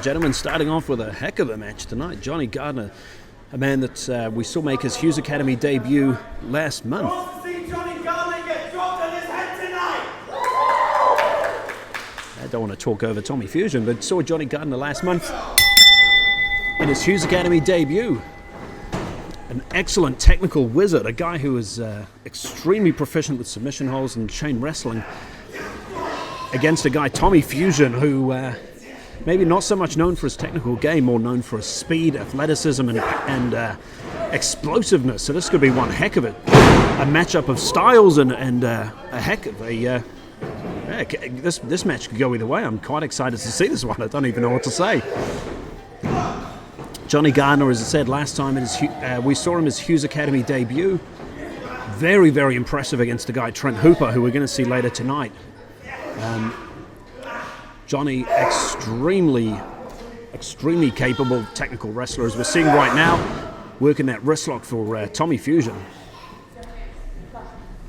and gentlemen, starting off with a heck of a match tonight. Johnny Gardner, a man that we saw make his Hughes Academy debut last month. I don't want to talk over Tommy Fusion, but saw Johnny Gardner last month in his Hughes Academy debut. An excellent technical wizard, a guy who is extremely proficient with submission holds and chain wrestling, against a guy, Tommy Fusion, who maybe not so much known for his technical game, more known for his speed, athleticism, and explosiveness. So this could be one heck of it. A matchup of styles and a heck of a... this match could go either way. I'm quite excited to see this one. I don't even know what to say. Johnny Gardner, as I said last time, we saw him as Hughes Academy debut. Very, very impressive against the guy Trent Hooper, who we're going to see later tonight. Johnny, extremely capable technical wrestler, as we're seeing right now, working that wrist lock for Tommy Fusion.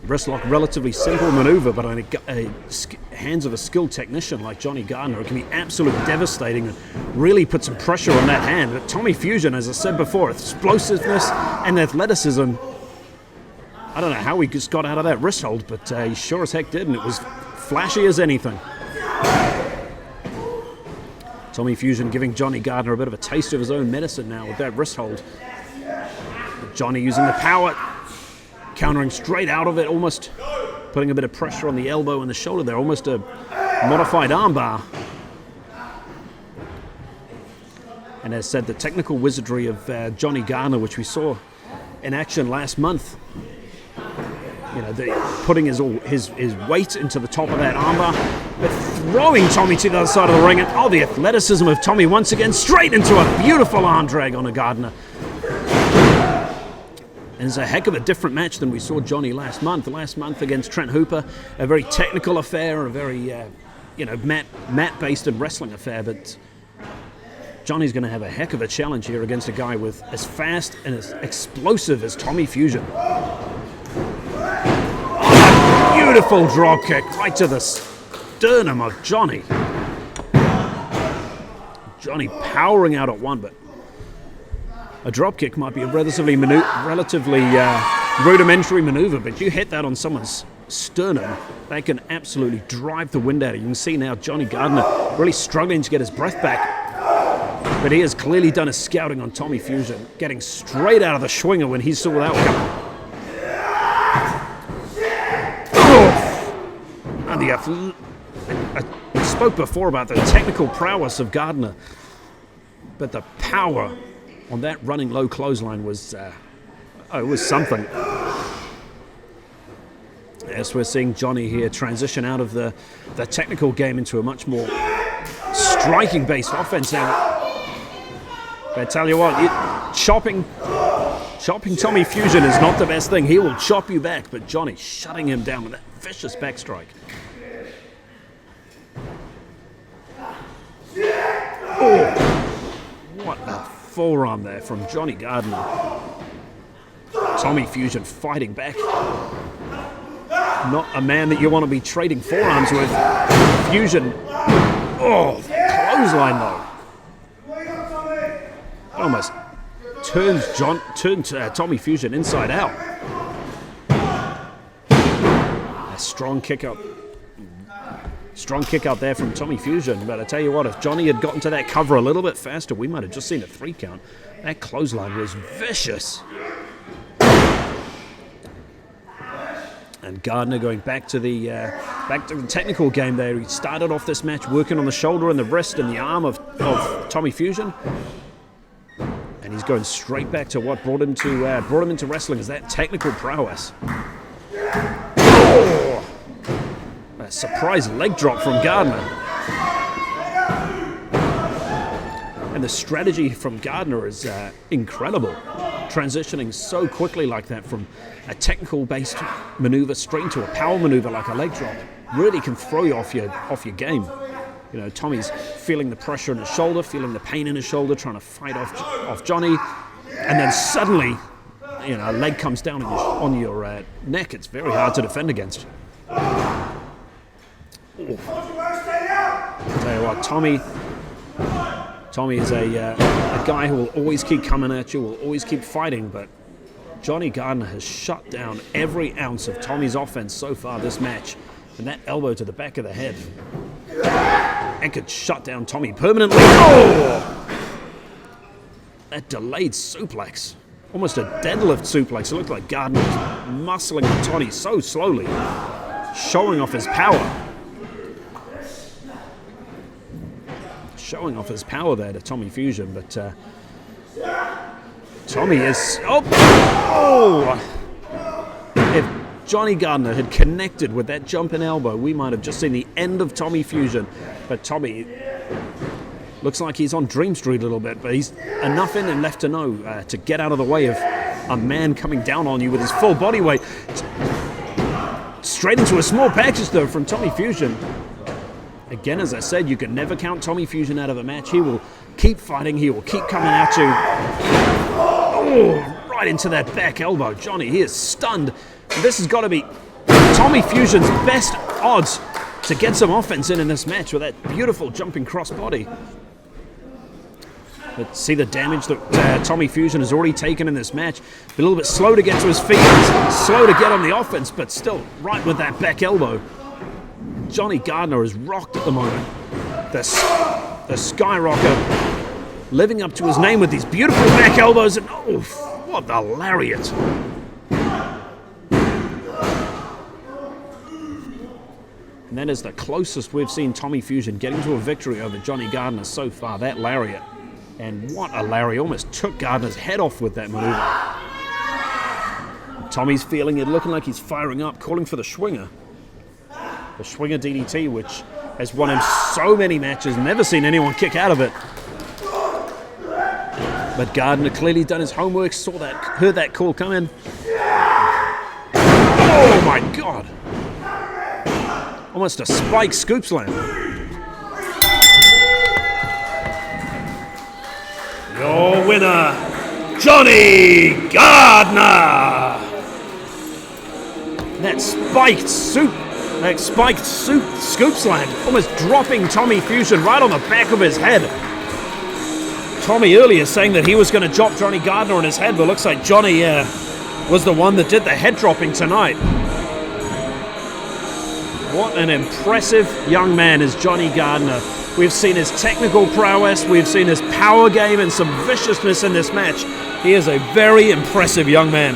Wrist lock, relatively simple maneuver, but on hands of a skilled technician like Johnny Gardner, it can be absolutely devastating and really put some pressure on that hand. But Tommy Fusion, as I said before, explosiveness and athleticism. I don't know how he just got out of that wrist hold, but he sure as heck did, and it was flashy as anything. Tommy Fusion giving Johnny Gardner a bit of a taste of his own medicine now with that wrist hold. But Johnny using the power, countering straight out of it, almost putting a bit of pressure on the elbow and the shoulder there, almost a modified armbar. And as said, the technical wizardry of Johnny Gardner, which we saw in action last month. You know, putting his weight into the top of that armbar, but throwing Tommy to the other side of the ring, and the athleticism of Tommy once again, straight into a beautiful arm drag on a Gardner. And it's a heck of a different match than we saw Johnny last month. Last month against Trent Hooper, a very technical affair, a very mat-based and wrestling affair, but Johnny's going to have a heck of a challenge here against a guy with as fast and as explosive as Tommy Fusion. Beautiful drop kick right to the sternum of Johnny. Johnny powering out at one, but a drop kick might be a relatively rudimentary maneuver, but you hit that on someone's sternum, they can absolutely drive the wind out of you. You can see now Johnny Gardner really struggling to get his breath back, but he has clearly done his scouting on Tommy Fusion, getting straight out of the schwinger when he saw that one coming. I spoke before about the technical prowess of Gardner, but the power on that running low clothesline was it was something. As we're seeing Johnny here transition out of the technical game into a much more striking-based offense now. But I tell you what, chopping Tommy Fusion is not the best thing. He will chop you back, but Johnny shutting him down with that vicious backstrike. Oh, what a forearm there from Johnny Gardner. Tommy Fusion fighting back. Not a man that you want to be trading forearms with. Fusion. Oh, clothesline though. Almost turns Tommy Fusion inside out. A strong kick out there from Tommy Fusion. But I tell you what, if Johnny had gotten to that cover a little bit faster, we might have just seen a 3 count. That clothesline was vicious. And Gardner going back to the technical game there. He started off this match working on the shoulder and the wrist and the arm of Tommy Fusion. And he's going straight back to what brought him into wrestling, is that technical prowess. Oh, a surprise leg drop from Gardner. And the strategy from Gardner is incredible. Transitioning so quickly like that from a technical-based maneuver straight into a power maneuver like a leg drop really can throw you off your game. You know, Tommy's feeling the pressure in his shoulder, feeling the pain in his shoulder, trying to fight off Johnny, and then suddenly, you know, a leg comes down on your neck. It's very hard to defend against. I'll tell you what, Tommy Tommy is a guy who will always keep coming at you, will always keep fighting, but Johnny Gardner has shut down every ounce of Tommy's offense so far this match. And that elbow to the back of the head, and could shut down Tommy permanently. Oh! That delayed suplex. Almost a deadlift suplex. It looked like Gardner was muscling on Tommy so slowly, showing off his power. Showing off his power there to Tommy Fusion, but Tommy is... Oh! If Johnny Gardner had connected with that jumping elbow, we might have just seen the end of Tommy Fusion. But Tommy looks like he's on Dream Street a little bit, but he's enough in him left to know to get out of the way of a man coming down on you with his full body weight. Straight into a small package, though, from Tommy Fusion. Again, as I said, you can never count Tommy Fusion out of a match. He will keep fighting. He will keep coming at you. Oh, right into that back elbow. Johnny, he is stunned. This has got to be Tommy Fusion's best odds to get some offense in this match with that beautiful jumping crossbody. But see the damage that Tommy Fusion has already taken in this match. A little bit slow to get to his feet, slow to get on the offense, but still right with that back elbow. Johnny Gardner is rocked at the moment. The Skyrocker living up to his name with these beautiful back elbows, and oh, what the lariat. And that is the closest we've seen Tommy Fusion getting to a victory over Johnny Gardner so far, that lariat. And what a lariat, almost took Gardner's head off with that maneuver. And Tommy's feeling it, looking like he's firing up, calling for the Schwinger. The Schwinger DDT, which has won him so many matches, never seen anyone kick out of it. But Gardner clearly done his homework, saw that, heard that call come in. Oh my God! Almost a spike scoop slam. Your winner, Johnny Gardner. That spiked scoop slam, almost dropping Tommy Fusion right on the back of his head. Tommy earlier saying that he was going to drop Johnny Gardner on his head, but looks like Johnny was the one that did the head dropping tonight. What an impressive young man is Johnny Gardner. We've seen his technical prowess, we've seen his power game and some viciousness in this match. He is a very impressive young man.